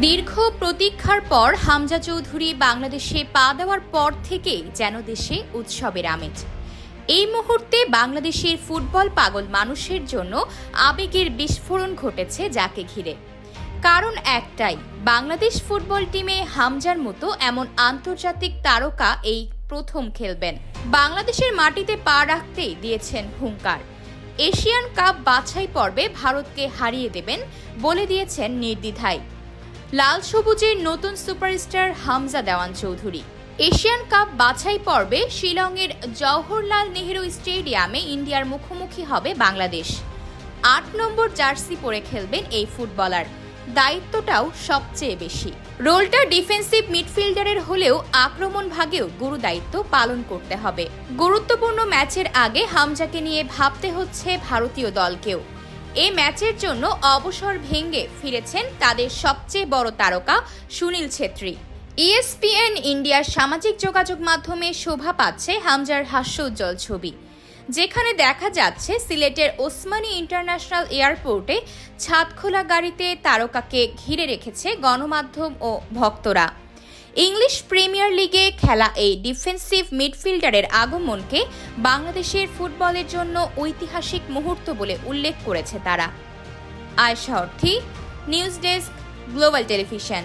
দীর্ঘ প্রতীক্ষার পর হামজা চৌধুরী বাংলাদেশে পা দেওয়ার পর থেকেই যেন দেশে উৎসবের আমেজ। এই মুহূর্তে বাংলাদেশের ফুটবল পাগল মানুষের জন্য আবেগের বিস্ফোরণ ঘটেছে যাকে ঘিরে। কারণ একটাই, বাংলাদেশ ফুটবল টিমে হামজার মতো এমন আন্তর্জাতিক তারকা এই প্রথম খেলবেন। বাংলাদেশের মাটিতে পা রাখতেই দিয়েছেন হুঙ্কার। এশিয়ান কাপ বাছাই পর্বে ভারতকে হারিয়ে দেবেন বলে দিয়েছেন নির্দ্বিধায় লাল সবুজের নতুন সুপারস্টার হামজা দেওয়ান চৌধুরী। এশিয়ান কাপ বাছাই পর্বে শিলংয়ের জওহরলাল নেহেরু স্টেডিয়ামে ইন্ডিয়ার মুখোমুখি হবে বাংলাদেশ। ৮ নম্বর জার্সি পরে খেলবেন এই ফুটবলার। দায়িত্বটাও সবচেয়ে বেশি। রোলটা ডিফেন্সিভ মিডফিল্ডারের হলেও আক্রমণ ভাগেও গুরু দায়িত্ব পালন করতে হবে। গুরুত্বপূর্ণ ম্যাচের আগে হামজাকে নিয়ে ভাবতে হচ্ছে ভারতীয় দলকেও। এই ম্যাচের জন্য অবসর ভেঙে ফিরেছেন তাদের সবচেয়ে বড় তারকা সুনীল ছেত্রী। ESPN ইন্ডিয়ার সামাজিক যোগাযোগ মাধ্যমে শোভা পাচ্ছে হামজার হাস্যোজ্জ্বল ছবি, যেখানে দেখা যাচ্ছে সিলেটের ওসমানী ইন্টারন্যাশনাল এয়ারপোর্টে ছাদখোলা গাড়িতে তারকাকে ঘিরে রেখেছে গণমাধ্যম ও ভক্তরা। ইংলিশ প্রিমিয়ার লিগে খেলা এই ডিফেন্সিভ মিডফিল্ডারের আগমনকে বাংলাদেশের ফুটবলের জন্য ঐতিহাসিক মুহূর্ত বলে উল্লেখ করেছে তারা। আয়েশা অর্থী, নিউজ ডেস্ক, গ্লোবাল টেলিভিশন।